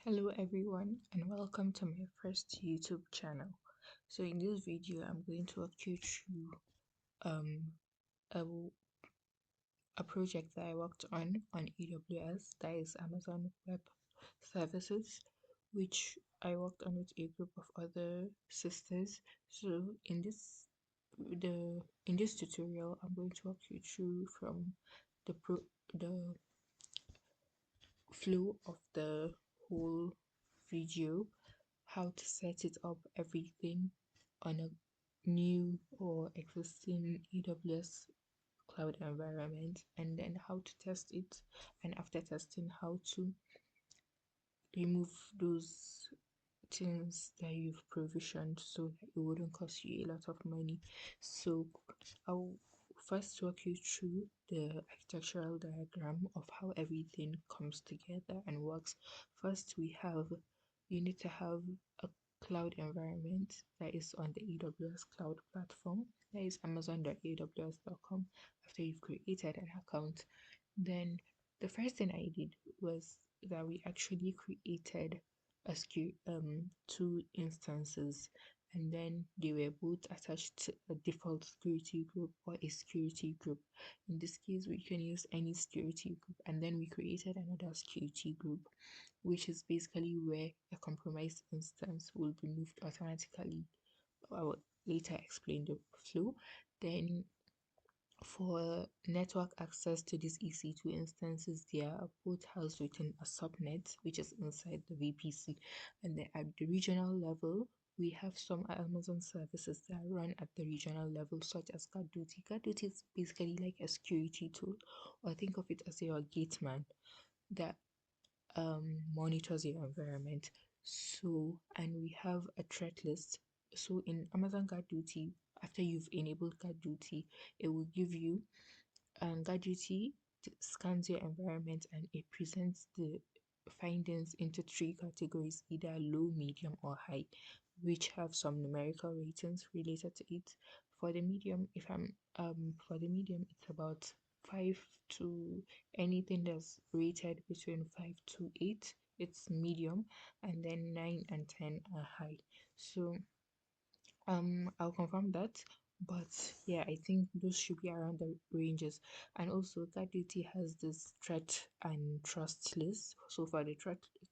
Hello everyone and welcome to my first YouTube channel. So in this video I'm going to walk you through um a, a project that I worked on AWS, that is Amazon Web Services, which I worked on with a group of other sisters. So in this tutorial I'm going to walk you through from the flow of the whole video, how to set it up, everything on a new or existing AWS cloud environment, and then how to test it, and after testing how to remove those things that you've provisioned so that it wouldn't cost you a lot of money. So I'll first walk you through the architectural diagram of how everything comes together and works. First, you need to have a cloud environment that is on the AWS cloud platform, that is amazon.aws.com. After you've created an account, then the first thing I did was that we actually created two instances, and then they were both attached to a default security group or a security group. In this case, we can use any security group, and then we created another security group, which is basically where a compromised instance will be moved automatically. I will later explain the flow. Then for network access to these EC2 instances, they are both housed within a subnet, which is inside the VPC. And then at the regional level, we have some Amazon services that run at the regional level, such as GuardDuty. GuardDuty is basically like a security tool, or think of it as your gate man that monitors your environment. So, and we have a threat list. So in Amazon GuardDuty, after you've enabled GuardDuty, it will give you GuardDuty scans your environment and it presents the findings into three categories, either low, medium, or high, which have some numerical ratings related to it. For the medium, for the medium, it's about 5 to anything that's rated between 5 to 8. It's medium, and then 9 and 10 are high. So I'll confirm that. But yeah, I think those should be around the ranges. And also, GuardDuty has this threat and trust list. So for the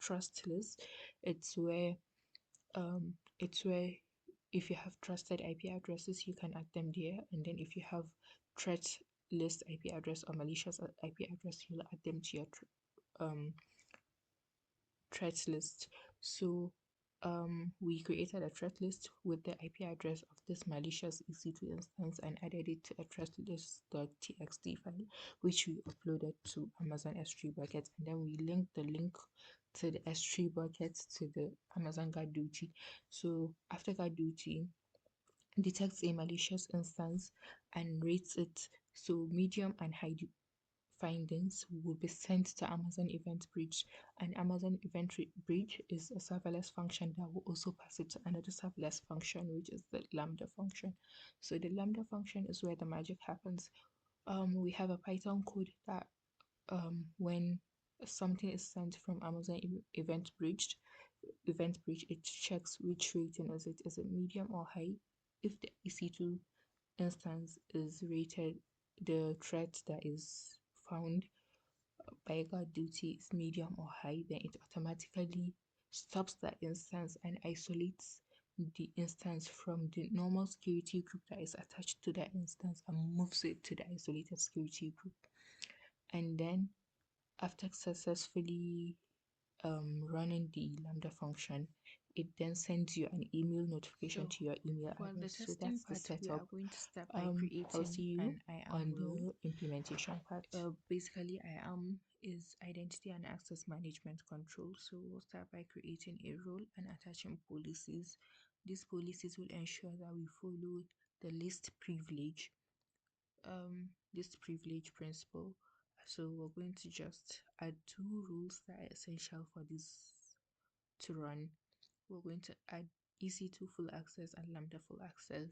trust list, it's where it's where if you have trusted IP addresses, you can add them there. And then if you have threat list IP address or malicious IP address, you'll add them to your um threat list. So we created a threat list with the IP address of this malicious EC2 instance and added it to a threat list.txt file, which we uploaded to Amazon S3 bucket, and then we linked the link to the S3 bucket to the Amazon GuardDuty. So after GuardDuty detects a malicious instance and rates it, so medium and high findings will be sent to Amazon Event Bridge. And Amazon Event Bridge is a serverless function that will also pass it to another serverless function, which is the Lambda function. So the Lambda function is where the magic happens. We have a Python code that when something is sent from Amazon Event Bridge, it checks which rating is it. Is it medium or high? If the EC2 instance is rated, the threat that is found by GuardDuty is medium or high, then it automatically stops that instance and isolates the instance from the normal security group that is attached to that instance and moves it to the isolated security group. And then after successfully running the Lambda function, it then sends you an email notification to your email address. So that's the We setup. are going to start by I'll see creating you an IAM on role. the implementation part. Basically, IAM is identity and access management control. So we'll start by creating a role and attaching policies. These policies will ensure that we follow the least privilege principle. So we're going to just add two rules that are essential for this to run. We're going to add EC2 full access and Lambda full access.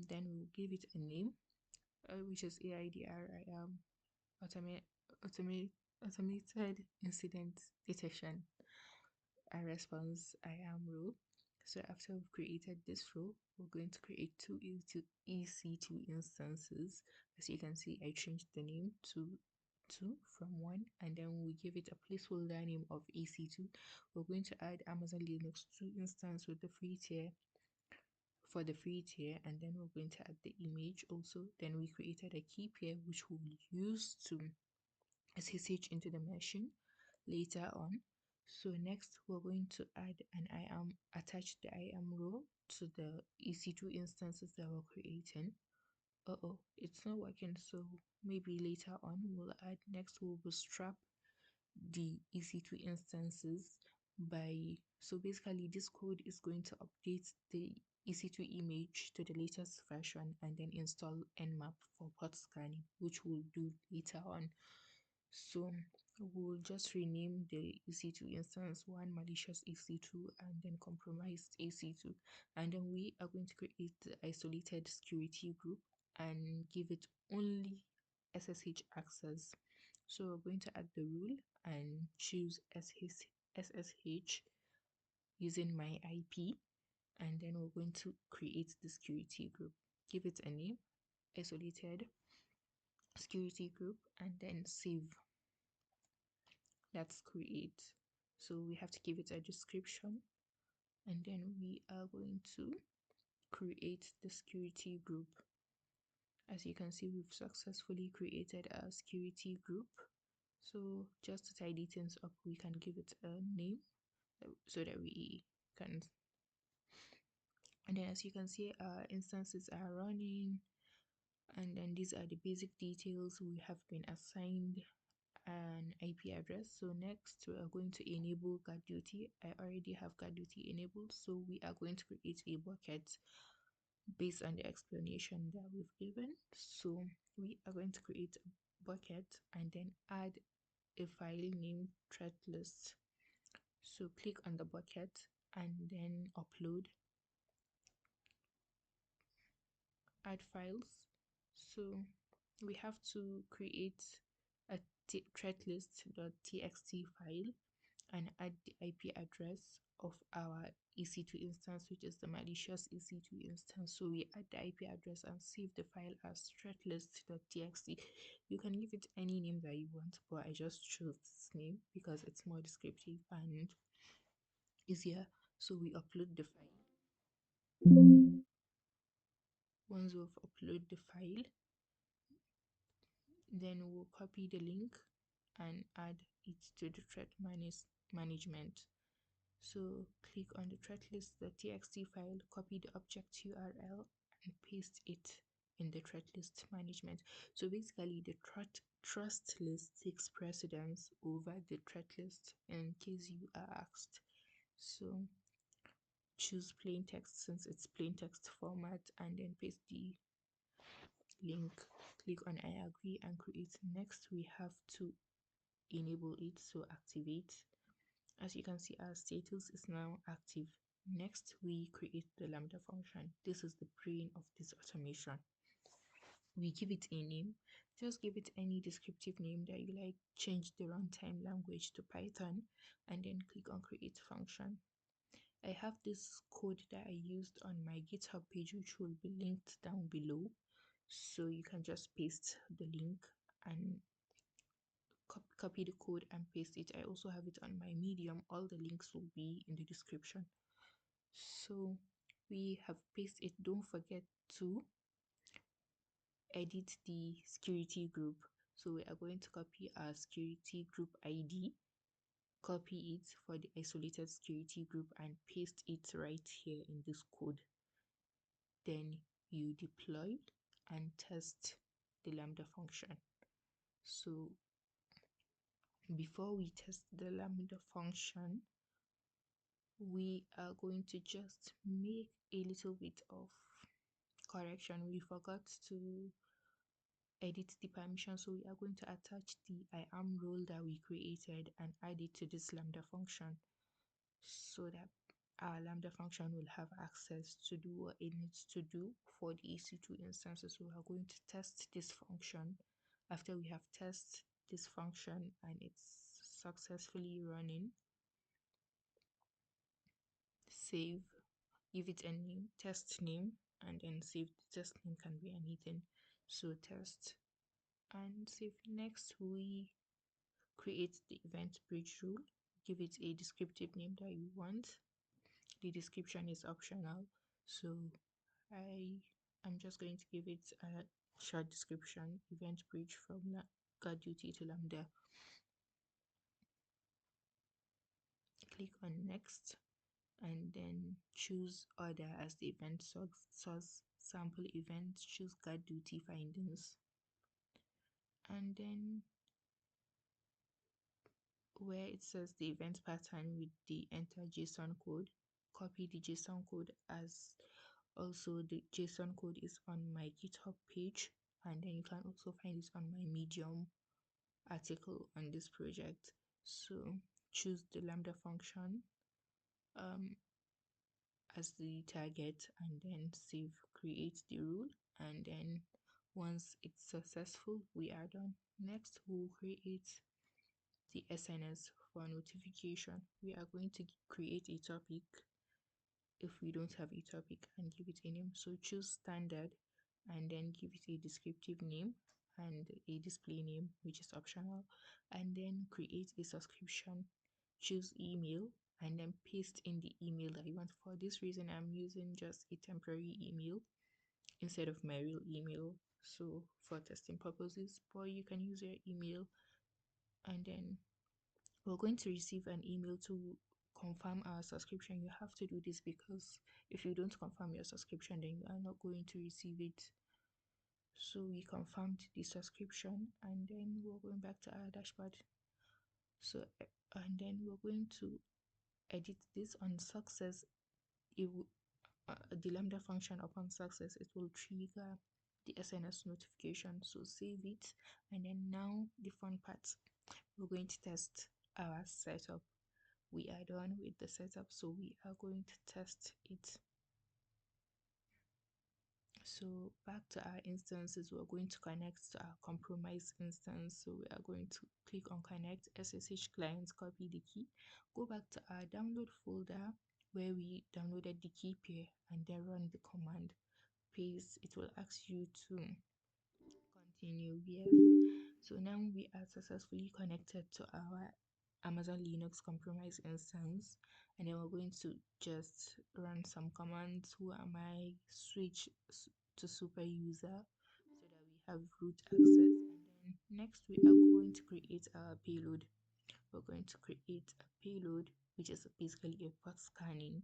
Then we'll give it a name, which is automate, automate, automated incident detection. a response IAM role. So after we've created this role, we're going to create two EC2 instances. As you can see, I changed the name to 2 from 1, and then we give it a placeholder name of EC2. We're going to add Amazon Linux 2 instance with the free tier for the free tier, and then we're going to add the image also. Then we created a key pair which we'll use to SSH into the machine later on. So next we're going to add an IAM, attach the IAM role to the EC2 instances that we're creating. It's not working, so maybe later on we'll add. Next we'll bootstrap the EC2 instances by, so basically this code is going to update the EC2 image to the latest version and then install nmap for port scanning, which we'll do later on. So we'll just rename the EC2 instance one malicious EC2 and then compromised EC2, and then we are going to create the isolated security group and give it only SSH access. So we're going to add the rule and choose SSH using my IP, and then we're going to create the security group. Give it a name, isolated security group, and then save. Let's create. So we have to give it a description, and then we are going to create the security group. As you can see, we've successfully created a security group. So just to tidy things up, we can give it a name so that we can, and then as you can see, our instances are running, and then these are the basic details. We have been assigned an IP address. So next we are going to enable GuardDuty. I already have GuardDuty enabled, so we are going to create a bucket based on the explanation that we've given. So we are going to create a bucket and then add a file named threat list. So click on the bucket and then upload, add files. So we have to create a threatlist.txt file and add the IP address of our EC2 instance, which is the malicious EC2 instance. So we add the IP address and save the file as threatlist.txt. You can give it any name that you want, but I just chose this name because it's more descriptive and easier. So we upload the file. Once we've uploaded the file, then we'll copy the link and add it to the threat management. So click on the threatlist.txt file, copy the object URL and paste it in the threat list management. So basically the trust list takes precedence over the threat list in case you are asked. So choose plain text since it's plain text format and then paste the link. Click on I agree and create. Next we have to enable it, so activate. As you can see, our status is now active. Next we create the Lambda function. This is the brain of this automation. We give it a name. Just give it any descriptive name that you like. Change the runtime language to Python and then click on create function. I have this code that I used on my GitHub page, which will be linked down below. So you can just paste the link and copy the code and paste it. I also have it on my Medium. All the links will be in the description. So we have pasted it. Don't forget to edit the security group. So we are going to copy our security group ID, copy it for the isolated security group and paste it right here in this code. Then you deploy and test the Lambda function. So before we test the Lambda function, we are going to just make a little bit of correction. We forgot to edit the permission, so we are going to attach the IAM role that we created and add it to this Lambda function so that our Lambda function will have access to do what it needs to do for the EC2 instances. So we are going to test this function. After we have tested this function and it's successfully running, save, give it a name, test name, and then save. The test name can be anything. So test and save. Next, we create the event bridge rule. Give it a descriptive name that you want. The description is optional, so I'm just going to give it a short description. Event bridge from GuardDuty to Lambda. Click on next and then choose order as the event source. Sample event, choose GuardDuty findings, and then where it says the event pattern with the enter JSON code, copy the JSON code. As also the JSON code is on my GitHub page, and then you can also find it on my Medium article on this project. So choose the Lambda function um, as the target, and then save, create the rule, and then once it's successful, we are done. Next, we'll create the SNS for notification. We are going to create a topic if we don't have a topic and give it a name. So choose standard and then give it a descriptive name and a display name, which is optional, and then create a subscription. Choose email and then paste in the email that you want. For this reason, I'm using just a temporary email instead of my real email, so for testing purposes, but you can use your email. And then we're going to receive an email to confirm our subscription. You have to do this because if you don't confirm your subscription, then you are not going to receive it. So we confirmed the subscription, and then we're going back to our dashboard. So and then we're going to edit this on success. It will, the Lambda function upon success, it will trigger the SNS notification. So save it, and then now the fun part, we're going to test our setup. We are done with the setup, so we are going to test it. So back to our instances, we're going to connect to our compromise instance. So we are going to click on connect, SSH client, copy the key, go back to our download folder where we downloaded the key pair, and then run the command paste. It will ask you to continue. Yes. So now we are successfully connected to our Amazon Linux compromise instance, and then we're going to just run some commands. Who am I? Switch to super user so that we have root access. And then next we are going to create our payload. We're going to create a payload, which is basically a port scanning.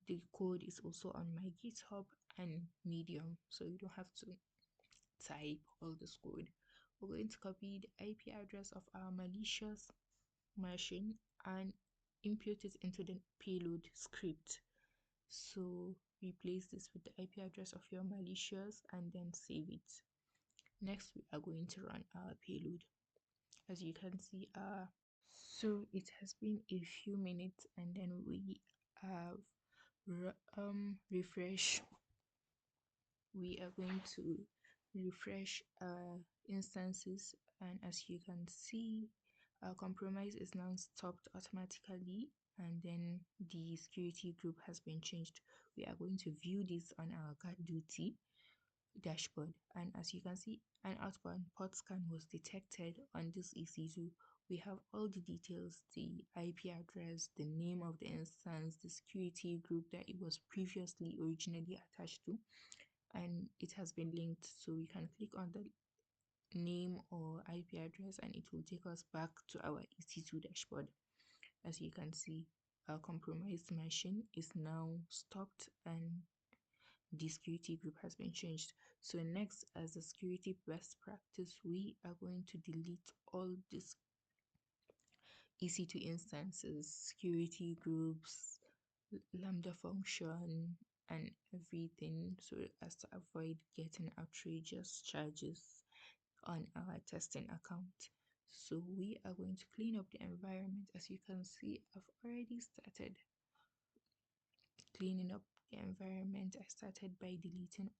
The code is also on my GitHub and Medium, so you don't have to type all this code. We're going to copy the IP address of our malicious machine and impute it into the payload script. So replace this with the IP address of your malicious and then save it. Next, we are going to run our payload. As you can see, so it has been a few minutes, and then we have refresh. We are going to refresh instances, and as you can see, our compromise is now stopped automatically, and then the security group has been changed. We are going to view this on our GuardDuty dashboard, and as you can see, an outbound port scan was detected on this EC2. We have all the details, the IP address, the name of the instance, the security group that it was previously originally attached to, and it has been linked. So we can click on the name or IP address and it will take us back to our EC2 dashboard. As you can see, our compromised machine is now stopped and the security group has been changed. So next, as a security best practice, we are going to delete all these EC2 instances, security groups, Lambda function, and everything, so as to avoid getting outrageous charges on our testing account. So we are going to clean up the environment. As you can see, I've already started cleaning up the environment. I started by terminating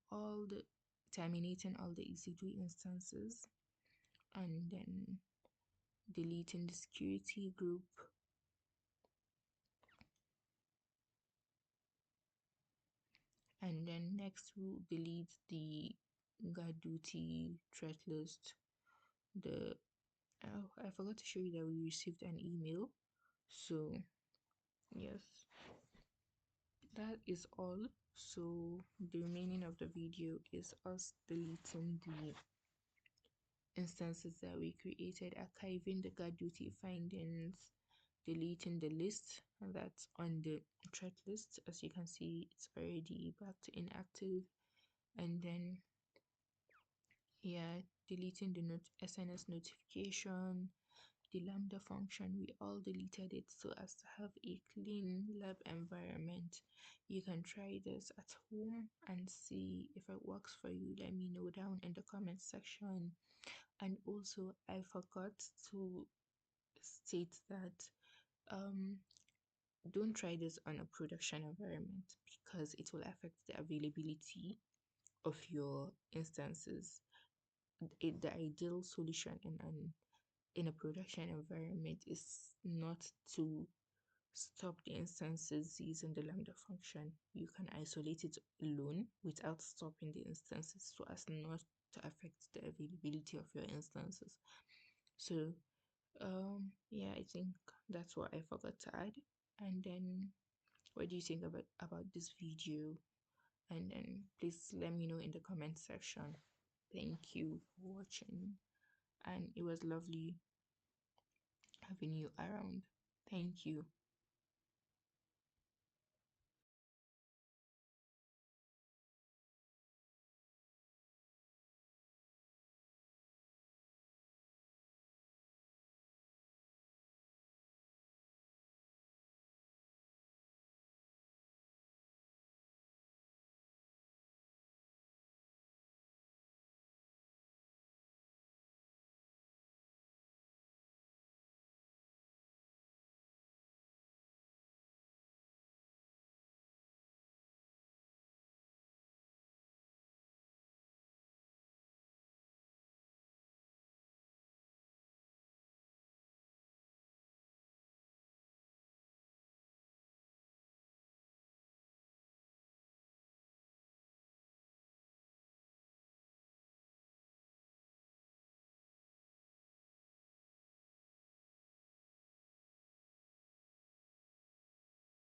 all the EC2 instances, and then deleting the security group, then next we'll delete the GuardDuty threat list. The Oh, I forgot to show you that we received an email. So yes, that is all. So the remaining of the video is us deleting the instances that we created, archiving the GuardDuty findings, deleting the list that's on the threat list. As you can see, it's already back to inactive. And then, yeah, deleting the SNS notification, the Lambda function, we all deleted it so as to have a clean lab environment. You can try this at home and see if it works for you. Let me know down in the comment section. And also, I forgot to state that um don't try this on a production environment because it will affect the availability of your instances. The ideal solution in a production environment is not to stop the instances using the Lambda function. You can isolate it alone without stopping the instances so as not to affect the availability of your instances. So yeah, I think that's what I forgot to add. And then what do you think about this video? And then please let me know in the comment section. Thank you for watching, and it was lovely having you around. Thank you.